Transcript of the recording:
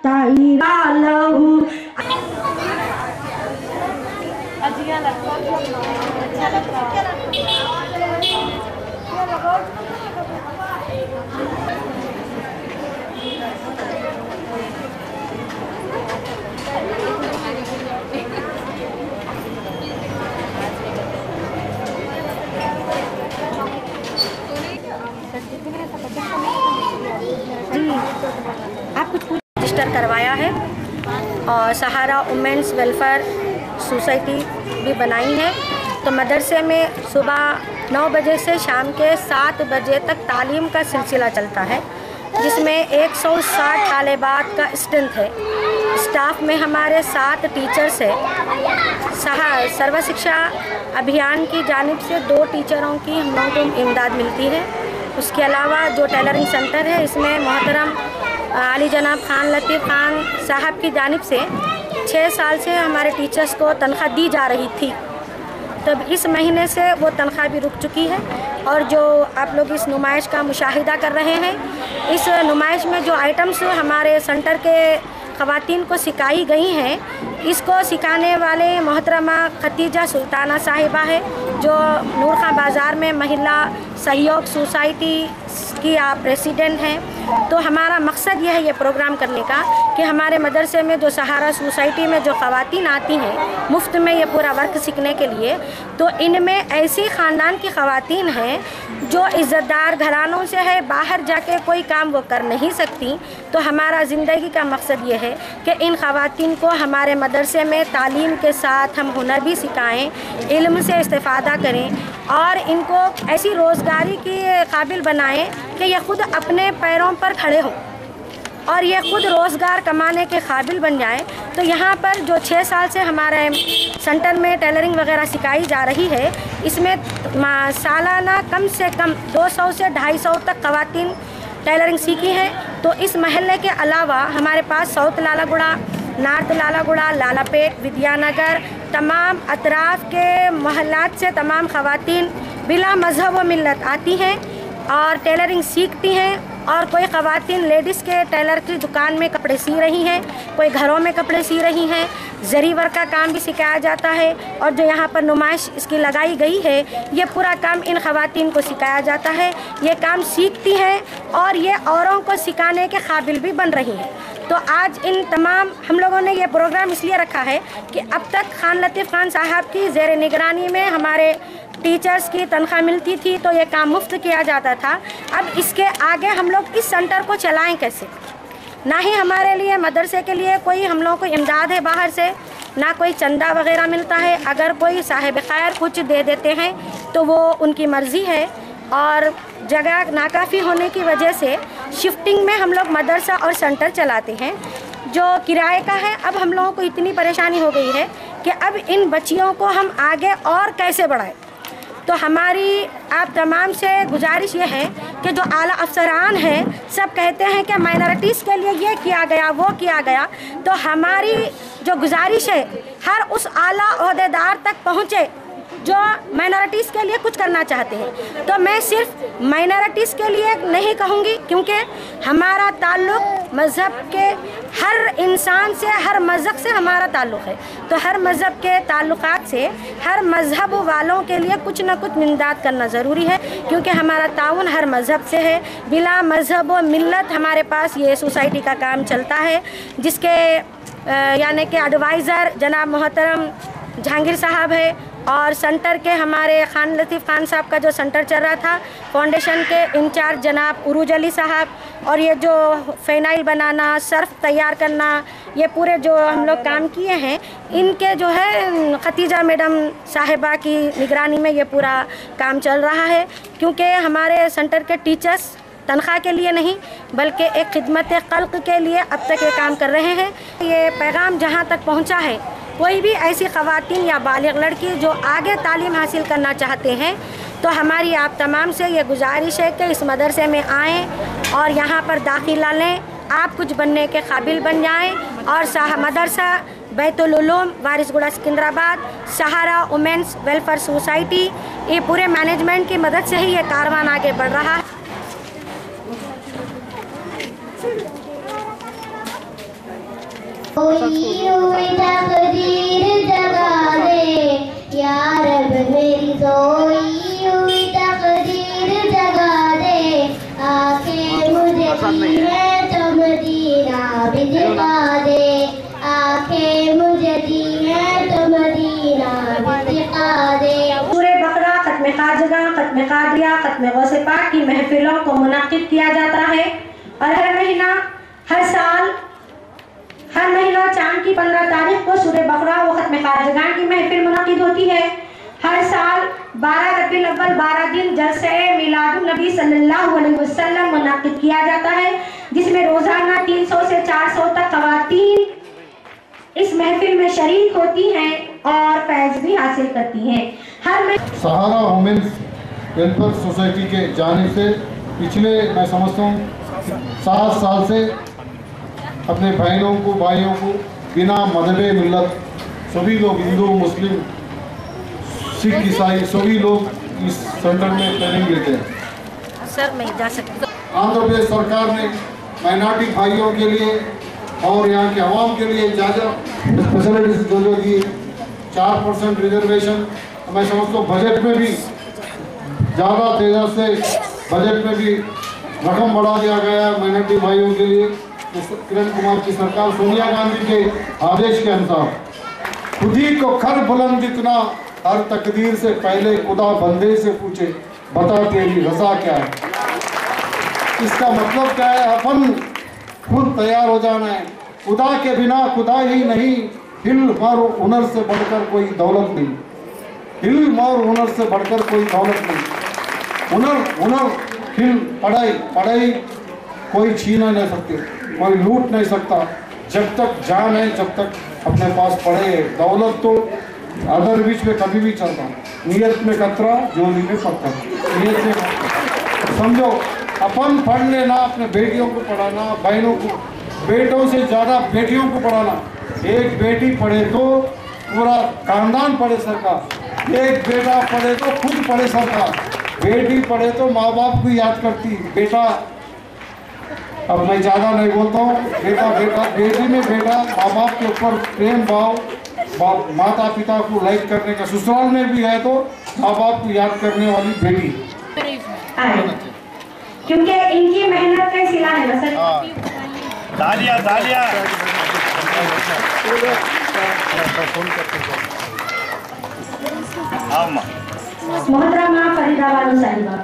ताईरा लहू। आप कुछ रजिस्टर करवाया है और सहारा वुमेन्स वेलफेयर सोसाइटी भी बनाई है। तो मदरसे में सुबह 9 बजे से शाम के 7 बजे तक तालीम का सिलसिला चलता है, जिसमें 160 तालिबात का स्ट्रेंथ है। स्टाफ में हमारे 7 टीचर्स है। सर्व शिक्षा अभियान की जानिब से 2 टीचरों की हम लोगों को इमदाद मिलती है। उसके अलावा जो टेलरिंग सेंटर है, इसमें मोहतरम आली जनाब खान लतीफ़ खान साहब की जानिब से 6 साल से हमारे टीचर्स को तनख्वाह दी जा रही थी। तब इस महीने से वो तनख्वाह भी रुक चुकी है। और जो आप लोग इस नुमाइश का मुशाहिदा कर रहे हैं, इस नुमाइश में जो आइटम्स हमारे सेंटर के ख़वातीन को सिखाई गई हैं, इसको सिखाने वाले मोहतरमा खतीजा सुल्ताना साहिबा है, जो नूर खां बाज़ार में महिला सहयोग सोसाइटी की आप प्रेसिडेंट हैं। तो हमारा मकसद यह है ये प्रोग्राम करने का कि हमारे मदरसे में जो सहारा सोसाइटी में जो ख़वातीन आती हैं मुफ्त में ये पूरा वर्क सीखने के लिए, तो इनमें ऐसी ख़ानदान की ख़वातीन हैं जो इज़्ज़तदार घरानों से है, बाहर जाके कोई काम वो कर नहीं सकती। तो हमारा ज़िंदगी का मकसद ये है कि इन ख़वातीन को हमारे मदरसे में तालीम के साथ हम हुनर भी सिखाएँ, इल्म से इस्तिफ़ादा करें और इनको ऐसी रोज़गारी की काबिल बनाएं कि ये ख़ुद अपने पैरों पर खड़े हों और ये ख़ुद रोज़गार कमाने के काबिल बन जाएं। तो यहाँ पर जो 6 साल से हमारे सेंटर में टेलरिंग वगैरह सिखाई जा रही है, इसमें सालाना कम से कम 200 से 250 तक ख़वातीन टेलरिंग सीखी हैं। तो इस महल्ले के अलावा हमारे पास साउथ लालागुड़ा, नॉर्थ लालागुड़ा, लालापेट, विद्यानगर, तमाम अतराफ़ के मोहल्लात से तमाम ख़वातीन बिला मज़हब व मिल्लत आती हैं और टेलरिंग सीखती हैं। और कोई ख़वातीन लेडीज़ के टेलर की दुकान में कपड़े सी रही हैं, कोई घरों में कपड़े सी रही हैं। ज़री वर्क का काम भी सिखाया जाता है और जो यहाँ पर नुमाइश इसकी लगाई गई है, ये पूरा काम इन ख़वातीन को सिखाया जाता है। ये काम सीखती हैं और ये औरों को सिखाने के काबिल भी बन रही हैं। तो आज इन तमाम हम लोगों ने ये प्रोग्राम इसलिए रखा है कि अब तक खान लतीफ़ खान साहब की ज़ेर निगरानी में हमारे टीचर्स की तनख्वाह मिलती थी, तो ये काम मुफ्त किया जाता था। अब इसके आगे हम लोग इस सेंटर को चलाएं कैसे? ना ही हमारे लिए मदरसे के लिए कोई हम लोगों को इमदाद है बाहर से, ना कोई चंदा वगैरह मिलता है। अगर कोई साहिब खैर कुछ दे देते हैं तो वो उनकी मर्ज़ी है। और जगह नाकाफ़ी होने की वजह से शिफ्टिंग में हम लोग मदरसा और सेंटर चलाते हैं जो किराए का है। अब हम लोगों को इतनी परेशानी हो गई है कि अब इन बच्चियों को हम आगे और कैसे बढ़ाएं। तो हमारी आप तमाम से गुजारिश ये है कि जो आला अफसरान हैं सब कहते हैं कि माइनॉरिटीज़ के लिए ये किया गया, वो किया गया। तो हमारी जो गुजारिश है हर उस आला ओहदेदार तक पहुँचे जो माइनॉरिटीज़ के लिए कुछ करना चाहते हैं। तो मैं सिर्फ माइनॉरिटीज़ के लिए नहीं कहूँगी, क्योंकि हमारा ताल्लुक़ मज़हब के हर इंसान से, हर मज़हब से हमारा ताल्लुक़ है। तो हर मज़हब के ताल्लुक़ात से हर मज़हब वालों के लिए कुछ न कुछ इमदाद करना ज़रूरी है, क्योंकि हमारा ताउन हर मज़हब से है। बिला मज़हब व मिल्लत हमारे पास ये सोसाइटी का काम चलता है, जिसके यानी कि एडवाइज़र जनाब मोहतरम जहांगीर साहब है और सेंटर के हमारे खान लतीफ़ खान साहब का जो सेंटर चल रहा था, फाउंडेशन के इंचार्ज जनाब उरूज अली साहब, और ये जो फ़ेनाइल बनाना, सर्फ तैयार करना, ये पूरे जो हम लोग काम किए हैं, इनके जो है खतीजा मैडम साहिबा की निगरानी में ये पूरा काम चल रहा है। क्योंकि हमारे सेंटर के टीचर्स तनख्वाह के लिए नहीं बल्कि एक खिदमत खल्क़ के लिए अब तक ये काम कर रहे हैं। ये पैगाम जहाँ तक पहुँचा है, कोई भी ऐसी ख़वातीन या बालिग़ लड़की जो आगे तालीम हासिल करना चाहते हैं, तो हमारी आप तमाम से ये गुजारिश है कि इस मदरसे में आएँ और यहाँ पर दाखिला लें, आप कुछ बनने के काबिल बन जाएँ। और मदरसा बैतुल उलूम वारिसगुड़ा सिकंदराबाद, सहारा वुमेन्स वेलफेयर सोसाइटी, ये पूरे मैनेजमेंट की मदद से ही ये कारवान आगे बढ़ रहा है। सोई हुई तकदीर जगा दे या रब मेरी, सोई हुई तकदीर जगा दे, आंखें मुझे दी है तो मदीना भी दिखा दे, आंखें मुझे दी है तो मदीना भी दिखा दे। सूरे बकरा, खत्म खाजगा, खत्म कादिया, खत्म गौसे पाक की महफिलों को मुनक्किद किया जाता है और हर महीना चांद की 15 तारीख को सूरे बकरा व खत्म खाजगा की महफिल मुनक्किद होती है। हर साल 12 रबीउल अव्वल 12 दिन जलसे मिलादुन नबी सल्लल्लाहु अलैहि वसल्लम मुनक्किद किया जाता है, जिसमें रोजाना 300 से 400 तक ख़वातीन इस महफिल में शरीक होती हैं और फैज़ भी हासिल करती हैं। सहारा वुमेन्स वेलफेयर सोसाइटी के जानिब से पिछले मैं समझता हूँ 7 साल से अपने बहनों को भाइयों को बिना मज़हबे मिल्लत सभी लोग हिंदू मुस्लिम सिख ईसाई सभी लोग इस सेंटर में ट्रेनिंग लेते हैं। सर मैं जा सकती हूँ। आंध्र प्रदेश सरकार ने माइनॉरिटी भाइयों के लिए और यहाँ के आवाम के लिए फैसिलिटीज जो दी 4% रिजर्वेशन, मैं समझता हूँ बजट में भी ज़्यादा तेज़ी से बजट में भी रकम बढ़ा दिया गया है माइनॉरिटी भाइयों के लिए। किरण कुमार की सरकार सोनिया गांधी के आदेश के अनुसार खुद ही को खर बुलंद इतना, हर तकदीर से पहले खुदा बंदे से पूछे बता तेरी रज़ा क्या है। इसका मतलब क्या है? अपन खुद तैयार हो जाना है। खुदा के बिना खुदा ही नहीं, इल्म और हुनर से बढ़कर कोई दौलत नहीं, इल्म और हुनर से बढ़कर कोई दौलत नहीं। हुनर पढ़ाई कोई छीना नहीं सकते, कोई लूट नहीं सकता। जब तक जान है, जब तक अपने पास पढ़े है। दौलत तो अदर बीच में कभी भी चलता, नियत में कतरा जोली में पत्थर। नियत में समझो, अपन पढ़ लेना, अपने बेटियों को पढ़ाना, बहनों को, बेटों से ज़्यादा बेटियों को पढ़ाना। एक बेटी पढ़े तो पूरा खानदान पढ़े सरकार, एक बेटा पढ़े तो खुद पढ़े सरकार, बेटी पढ़े तो माँ बाप को याद करती। बेटा, अब मैं ज़्यादा नहीं बोलता हूँ, बेटा बेटी में बेटा माँ बाप के ऊपर प्रेम भाव, माता पिता को लाइक करने का, ससुराल में भी है तो माँ बाप को याद करने वाली बेटी, क्योंकि इनकी मेहनत का सिला है ना सर। तालियां तालियां। मोहतरमा फरीदा बानो साहिबा।